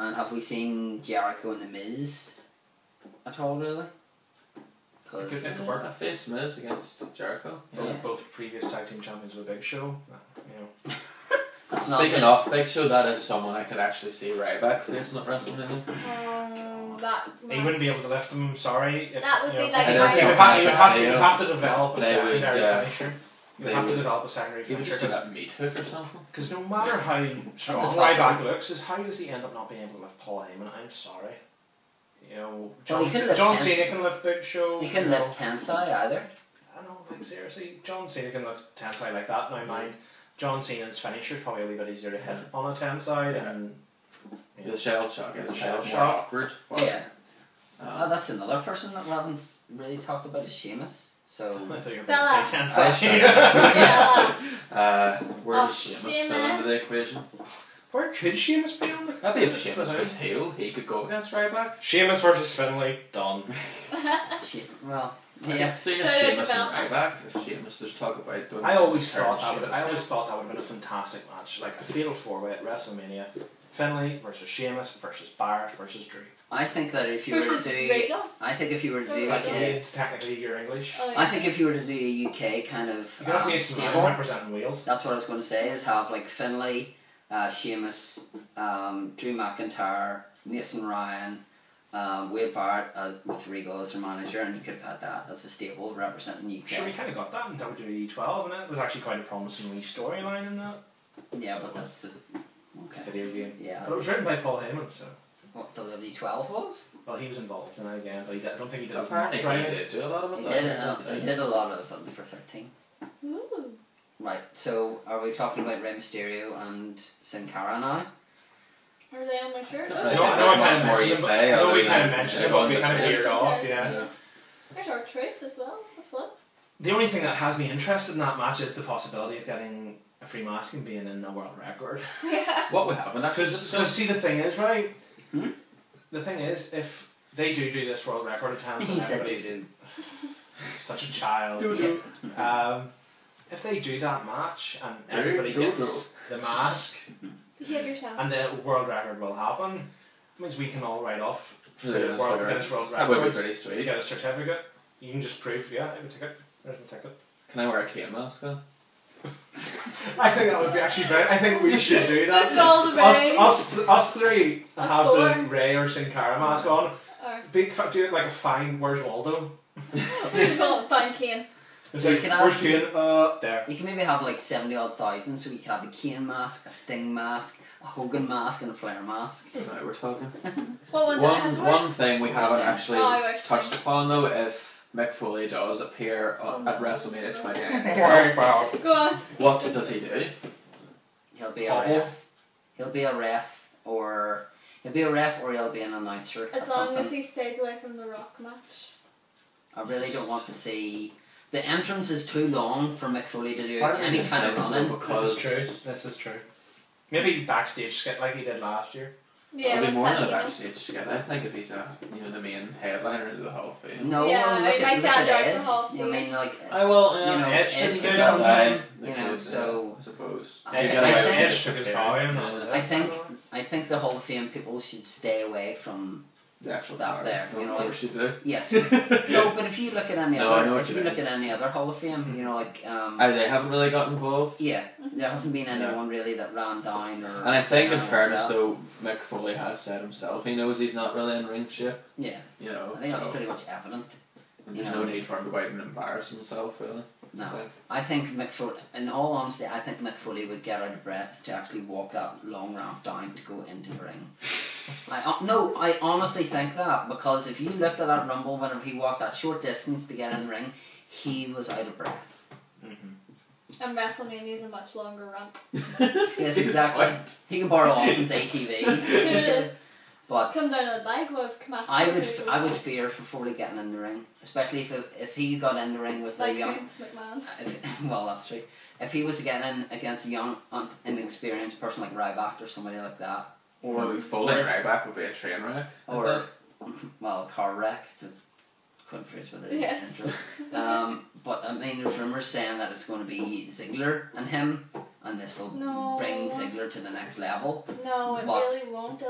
And have we seen Jericho and The Miz at all, really? If it weren't a face Miz against Jericho. Yeah. Both previous tag team champions with Big Show. You know. Speaking of Big Show, that is someone I could actually see Ryback facing at WrestleMania. He wouldn't be able to lift them, sorry. If, that would be know, like you have to develop a secondary finisher. You They have to would- develop a secondary He would finisher. just do that meat hook or something. Because no matter how strong top Ryback looks, is how does he end up not being able to lift Paul Heyman? I'm sorry. You know, Well, he can lift John Tensai. Cena can lift Big Show. You can lift Tensai either. I know, like seriously, John Cena can lift Tensai like that. Now mind, John Cena's finisher is probably a wee bit easier to hit on a Tensai than The shell shock is The shell more shock. awkward. Yeah. Um, That's another person that we haven't really talked about is Sheamus. So I thought you were Bella. going to say Tensai. Yeah. where Oh, does Sheamus fit into the equation? Where could Sheamus be on the? Maybe if Sheamus was heel, he could go against Ryback. Sheamus versus Finlay, done. well, I yeah. could see So if they're Sheamus and developing. Ryback. If Sheamus, there's talk about doing. I always turn thought that would. Sheamus. I always thought that would have been a fantastic match, like a fatal four-way at WrestleMania. Finlay versus Sheamus versus Barrett versus Drew. I think that if you were to Versus do, Regal. I think if you were to do Like like a, it's technically your English. Oh, I think if you were to do a UK kind of You can have Mason Ryan stable, representing Wales. that's what I was going to say. Is have like Finlay, Sheamus, Drew McIntyre, Mason Ryan, Wade Barrett with Regal as their manager, and you could have had that as a stable representing UK. Sure, we kind of got that in WWE 12, and it was actually quite a promising wee storyline in that. Yeah, but that's okay. Video game. Yeah. But it was written by Paul Heyman, so. What WWE 12 was? Well, he was involved in it again, but I don't think he did as Apparently, much right. he did do a lot of it. He though. did. He did a lot of them for 13. Ooh. Right. So are we talking about Rey Mysterio and Sin Cara now? Are they on my shirt? No, Oh, I I think know there's I much kind of more mentioned you it, but- say, I know other we than kind of it's mentioned it, but we on kind of the veered face. off, Yeah. yeah. There's our truth as well. That's fun. The only thing that has me interested in that match is the possibility of getting a free mask and being in a world record. Yeah. What we haven't actually Because see, the thing is, right? Hmm? The thing is, if they do this world record attempt, and He said everybody's doo-doo. such a child. If they do that match and everybody Doo-doo. gets the mask Behave yourself. and the world record will happen, it means we can all write off For to the the Guinness world, World Guinness World Records. That would be Records. pretty You sweet. get a certificate. You can just prove, yeah, I have a ticket. There's my ticket. Can I wear a Kane mask then? I think that would be actually great. I think we should do that. That's all the rage. Us three Us have four. the Ray or Sin Cara mask on. Or Do it like a fine. Where's Waldo? Fine Kane. It's So you like, can where's have- Kane? There. You can maybe have like 70-odd thousand, so you could have a Kane mask, a Sting mask, a Hogan mask, and a Flair mask. Right, we're talking. What one did I have to wear? One thing we haven't Sting. actually Oh, I wear touched Sting. upon though, if Mick Foley does appear at WrestleMania 29, Very proud. Go on. what does he do? He'll be a Bobble. ref. He'll be a ref, or he'll be an announcer. As or long something. as he stays away from the Rock match. I really don't want to see. The entrance is too long for Mick Foley to do Part of me any just kind of thinks running. though, This because is true. This is true. Maybe backstage skit like he did last year. Yeah, it'll be with more than a Santino. backstage skit. I think if he's the main headliner into the Hall of Fame. No, Yeah, well, I look might at stand out for Edge. Hall of You know, I Fame. mean, like, I will. you know, Edge Edge did could good. come Aye, in, they you know, could, so I suppose. I They think- get away I with think- it. Edge took his bow in. I think the Hall of Fame people should stay away from The actual that power. there, you Of know, course you do. yes. No, but if you look at any No, I know other, what if you you mean. look at any other Hall of Fame, you know, like They haven't really got involved. yeah, there hasn't been anyone really that ran down or. And I think, in or fairness, that. though, Mick Foley has said himself he knows he's not really in ring shape. Yeah, You know, I think that's so- pretty much evident. and you there's know. no need for him to go out and embarrass himself, really. No, I think. I think Mick Foley. In all honesty, I think Mick Foley would get out of breath to actually walk that long ramp down to go into the ring. I honestly think that, because if you looked at that Rumble whenever he walked that short distance to get in the ring, he was out of breath. And WrestleMania is a much longer run. Yes, exactly. He can borrow Austin's ATV. But Come down on the bike with come out. I would fear for Foley getting in the ring, especially if he got in the ring with a like young. Vince McMahon. Well, that's true. If he was getting in against a young, inexperienced person like Ryback or somebody like that, Or Foley or is- Ryback would be a train wreck. I or think. well, a car wreck. To couldn't phrase with his Yes. intro. But I mean, there's rumours saying that it's going to be Ziggler and him, and this will No. bring Ziggler to the next level. No, it But- really won't.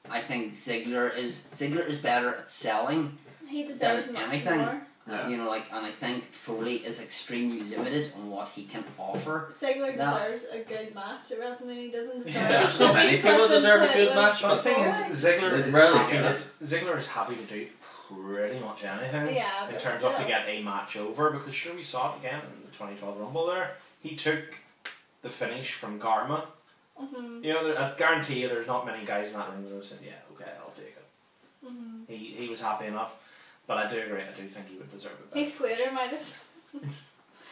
I think Ziggler is better at selling He deserves than much anything. more. Yeah. You know, like, and I think Foley is extremely limited on what he can offer. Ziggler That- deserves a good match at WrestleMania. He doesn't deserve. There's so to be many people put deserve a in good with match, But the thing is, Ziggler They is rarely happy get to, it. Ziggler is happy to do pretty much anything Yeah, in but terms still. of to get a match over, because sure we saw it again in the 2012 Rumble there. He took the finish from Garma. Mhm. You know, I guarantee you there's not many guys in that room who said, yeah, okay, I'll take it. Mhm. He was happy enough, but I do agree, I do think he would deserve it better. Heath Slater might have.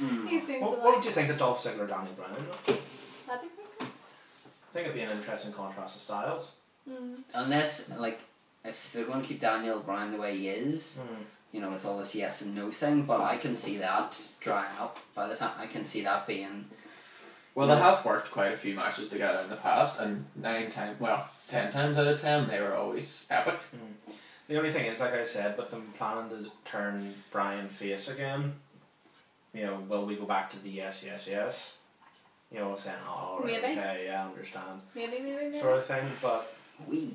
Mm. He seems What like. did you think of Dolph Ziggler, Danny Bryan? I think so. I think it'd be an interesting contrast of styles. Mm. Unless, like, if they're going to keep Daniel Bryan the way he is, you know, with all this yes and no thing, but I can see that drying up by the time. I can see that being. Well, they have worked quite a few matches together in the past, and 10 times out of 10, they were always epic. The only thing is, like I said, with them planning to turn Bryan face again, you know, will we go back to the yes? You know, saying, oh, right, Maybe. okay, yeah, I understand, Maybe. sort of thing, but We.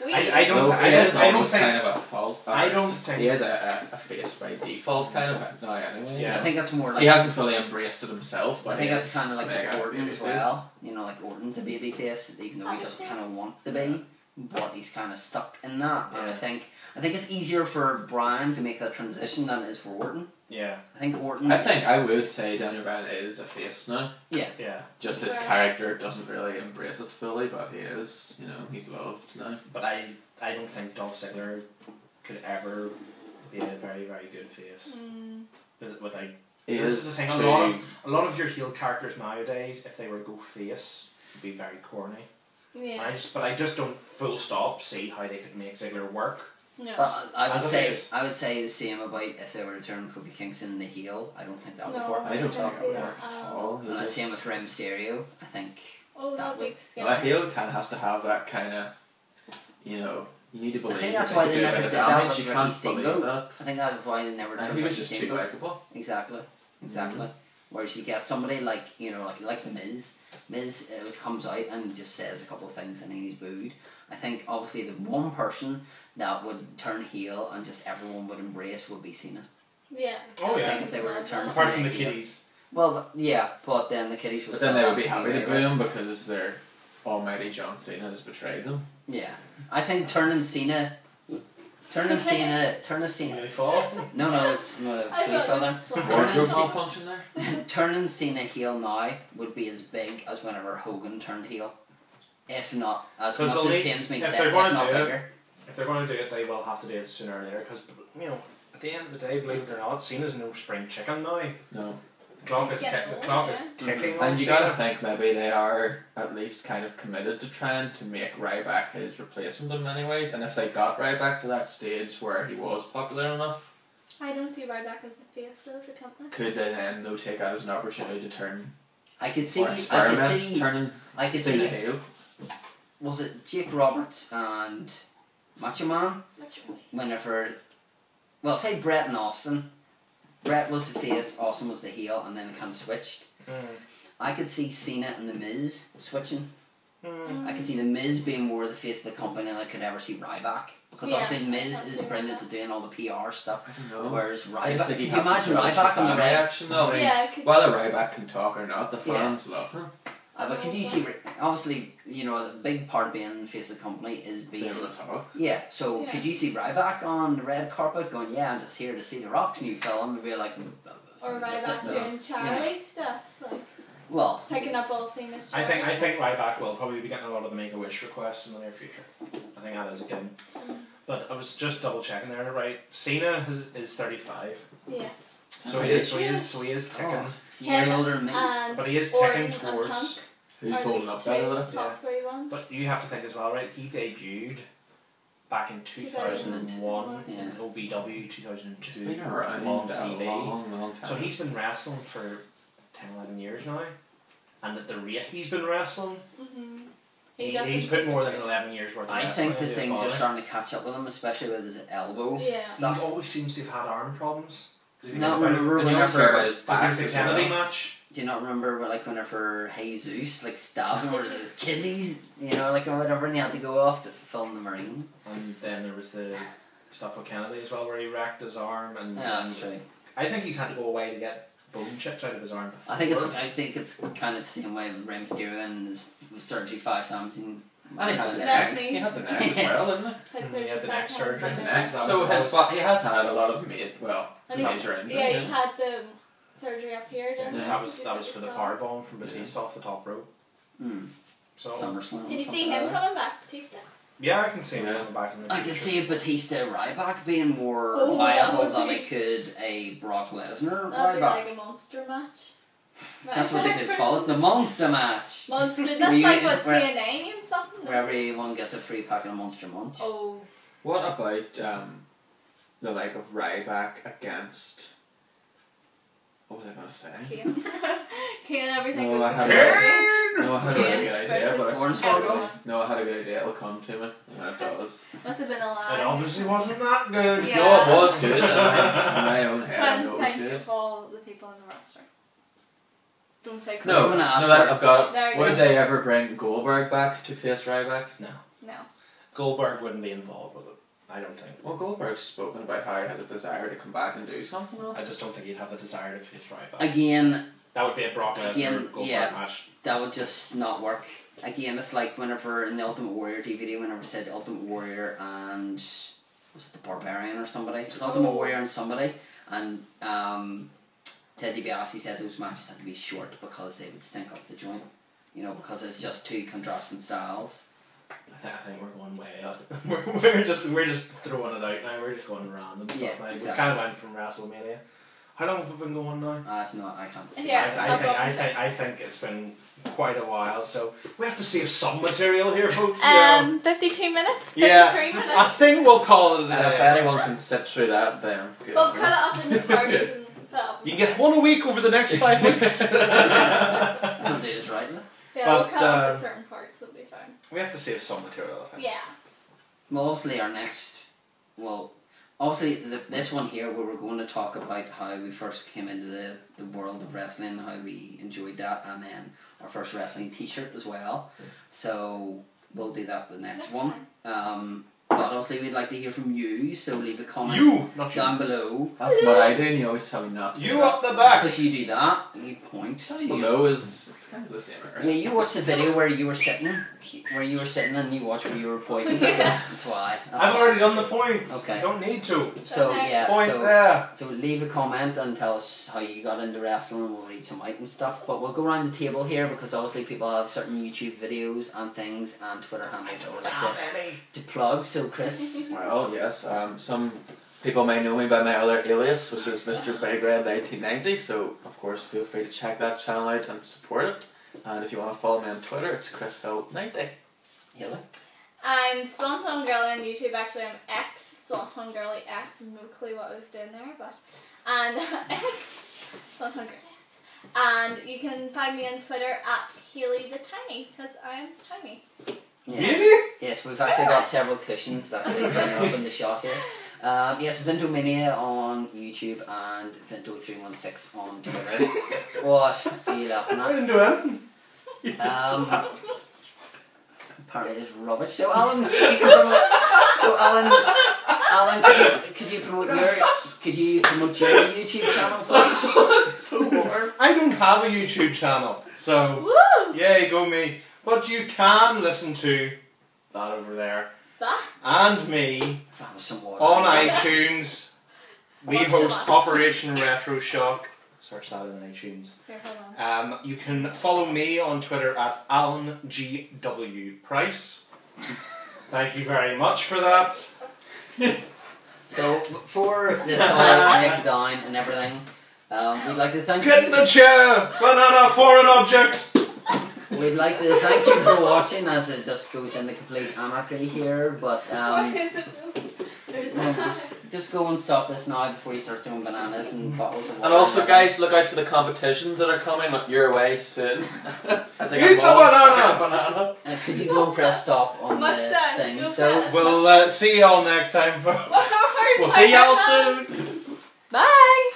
I don't Well, thi- he I don't- is I don't almost think- kind of a fault. I don't think- He is a face by default, kind of, now anyway. Yeah. I think that's more like. He hasn't fully embraced it himself, but I think he that's is kind of like mega with Orton as babyface. well. You know, like Orton's a baby face, even though he doesn't kind of Babyface. want to be, but he's kind of stuck in that. And Yeah. I think it's easier for Bryan to make that transition than it is for Orton. yeah, I think Orton. I think I would say Daniel Bryan is a face now. yeah. Just his Right. character doesn't really embrace it fully, but he is. You know, he's loved now. But I don't think Dolph Ziggler could ever be a very, very good face. Mm. Without He This is is the thing, too. a lot of your heel characters nowadays, if they were to go face, would be very corny. Yeah. But I just don't full stop see how they could make Ziggler work. No. But I would As a say face. the same about if they were to turn Kofi Kingston the heel. I don't think that would No. work. I don't think see it would that work at at all. all. And the same with Rey Mysterio. I think. Oh, that that would- big scary. Well, a heel kind of has to have that kind of, you know, you need to I believe think that that's they why could they do a never bit of did that damage. with You Ricky can't believe Steamboat. that. I think that's why they never And turned he was Ricky just too Steamboat. likeable. Exactly. Whereas you get somebody like, you know, like the Miz. Miz comes out and just says a couple of things and he's booed. I think obviously the one person that would turn heel and just everyone would embrace would be Cena. Yeah. Oh, yeah. I think if they were to turn Apart from the Cena heel. kiddies. Well, yeah, but then the kiddies would But then still they would be have happy to boo right? him because their almighty John Cena has betrayed them. Yeah. I think turning Cena. Turning Cena. Really fall. No, it's no I face thought it fella. was fun. Wardrobe Cena- malfunction there. Turning Cena heel now would be as big as whenever Hogan turned heel. If not, as 'Cause much they'll as need- pains me to if say, they're if gonna not do it- bigger. If they're going to do it, they will have to do it sooner or later. Because, you know, at the end of the day, believe it or not, Cena's no spring chicken now. No. The clock is, He's getting the old, clock is yeah. ticking on And you Cena. gotta think maybe they are at least kind of committed to trying to make Ryback his replacement in many ways. And if they got Ryback to that stage where he was popular enough, I don't see Ryback as the face of the company. could they then though take that as an opportunity to turn I could see. or I experiment could see. turning I could Cena see. heel? Was it Jake Roberts and Macho Man? Literally. Whenever, well, say Brett and Austin. Brett was the face, Austin was the heel, and then it kind of switched. I could see Cena and the Miz switching. I could see the Miz being more the face of the company than I could ever see Ryback. Because Yeah, obviously I Miz can is see brilliant that. at doing all the PR stuff. I don't know. Whereas I just Ryback, think could he'd you have to imagine judge Ryback the on the fan red? reaction though. I mean, Yeah, I could. whether Ryback can talk or not, the Yeah. fans love him. But could you see, obviously, you know, a big part of being the face of the company is Be being... able to talk. Yeah, so Yeah. could you see Ryback on the red carpet going, yeah, I'm just here to see The Rock's new film, and be like... Or Ryback No. doing charity stuff, like Well, picking up all Cena's I charities. think Ryback will probably be getting a lot of the Make-A-Wish requests in the near future. I think that is a given. But I was just double checking there, right? Cena is 35, Yes. so he is ticking. God, it's a year Him older than me. and But he is Orton ticking and towards. Punk Who's are holding the up two better than top three ones. But you have to think as well, right? He debuted back in 2001 Yeah. in OVW, 2002 He's been around on a TV. long time. So he's been wrestling for 10, 11 years now. And at the rate he's been wrestling, Mm-hmm. he's put more than 11 years worth of I wrestling think the into his things are body. starting to catch up with him, especially with his elbow Yeah. stuff. He always seems to have had arm problems. Not remember And you always hear about his back Because there's the as Kennedy well. match. Do you not remember like whenever Jesus like stabbed him or his kidneys, you know, like or whatever, and he had to go off to film the Marine? And then there was the stuff with Kennedy as well, where he wrecked his arm, and Yeah, that's true. I think he's had to go away to get bone chips out of his arm. I think it's kind of the same way with Rey Mysterio and his surgery 5 times and And he had the That neck. thing. He had the neck as well, didn't he? He had the neck surgery. The Yeah. neck. That So was- he has had a lot of major And injury. Yeah, he's had the surgery up here. Didn't Yeah, he? that was for the skull. powerbomb from Batista off the top rope. So SummerSlam. Can you or see something him like that. coming back, Batista? yeah, I can see him Yeah. on the back in the I could future. see a Batista Ryback being more Oh, viable that would than be- I could a Brock Lesnar That'd be Ryback. like a monster match. That's what they could call it, the Monster Match. Monster. Were That's you- like what where- TNA named something. Where everyone gets a free packet of Monster Munch. Oh, What about the like of Ryback against? What was I gonna say? Kane. Kane, everything No, goes I to had Kane. No, I had a really good idea, but I Hornswoggle? No, I had a good idea. It'll come to me when it does. Must have been a lie. It obviously wasn't that good. Yeah. No, it was good. In my own head, I Trying know to it was think good. of all the people in the roster. Don't say No, I'm Chris. gonna ask no, for- I've got. There you Would go. they ever bring Goldberg back to face Ryback? No. Goldberg wouldn't be involved with it. I don't think. Well, Goldberg's spoken about how he has a desire to come back and do something else. I just don't think he'd have the desire to face Ryback. Again, That would be a Brock Again, Lesnar Goldberg yeah. match. that would just not work. Again, it's like whenever in the Ultimate Warrior DVD, whenever I said Ultimate Warrior and was it the Barbarian or somebody? It was Ultimate Oh. Warrior and somebody, and Ted DiBiase said those matches had to be short because they would stink up the joint. You know, because it's just two contrasting styles. I think we're going way out. we're just throwing it out now. We're just going random stuff Yeah, now. We've exactly. kind of went from WrestleMania. How long have we been going now? I can't see. Yeah. I think it's been quite a while. So we have to save some material here, folks. 52 minutes. 53 Yeah. minutes. I think we'll call it a And if day. anyone can sit through that, then good. We'll cut it up into parts and put it up. You can get one a week over the next 5 weeks. We'll do this right now. Yeah, we'll but, cut up in certain parts. It'll be fine. We have to save some material, I think. Yeah. Well, obviously this one here where we're going to talk about how we first came into the world of wrestling, how we enjoyed that, and then our first wrestling t-shirt as well. So we'll do that the next Next one. But obviously we'd like to hear from you, so leave a comment You, not you. down below. That's what I do, and you always tell me not to. You up the It's back. because you do that, you point Down to below is it's kind of the same, right? Yeah, you watched the video where you were sitting and you watched where you were pointing. That's why. I've already done the point. Okay. You don't need to. So Okay. yeah, Point so there. So leave a comment and tell us how you got into wrestling and we'll read some out and stuff. But we'll go around the table here because obviously people have certain YouTube videos and things and Twitter handles that we like to plug. So Chris, Well, yes. Some people may know me by my other alias, which is Mr. Big Red 1990. So of course, feel free to check that channel out and support it. And if you want to follow me on Twitter, it's Chris Hill 90. Haley. I'm Swanton Girly on YouTube. Actually, I'm X Swanton Girly X. No clue what I was doing there, but X Swanton Girly X. And you can find me on Twitter at Haley the Tiny because I'm tiny. Yes. Really? Yes, we've actually got several cushions actually running up in the shot here. Yes, Vintomania on YouTube and Vinto316 on Twitter. What are you laughing I at? didn't do anything. Apparently it's rubbish. So Alan, you can promote. So Alan, could you promote your YouTube channel, please? So warm. I don't have a YouTube channel, so Woo! yay, go me. But you can listen to that over there That? and me If I was some water. on iTunes. We What's host that? Operation Retro Shock. Search that in iTunes. Here, hold on. You can follow me on Twitter at AlanGW.Price. Thank you very much for that. So for this all next down and everything, we'd like to thank Get in the chair! Banana foreign object! We'd like to thank you for watching as it just goes into complete anarchy here, but Why is it no, just go and stop this now before you start throwing bananas and bottles of water. And also, guys, look out for the competitions that are coming your way soon. As I Eat the banana! banana. Could you go and press stop on Much the time. thing? Go So press. We'll see y'all next time, folks. We'll see y'all soon. Bye!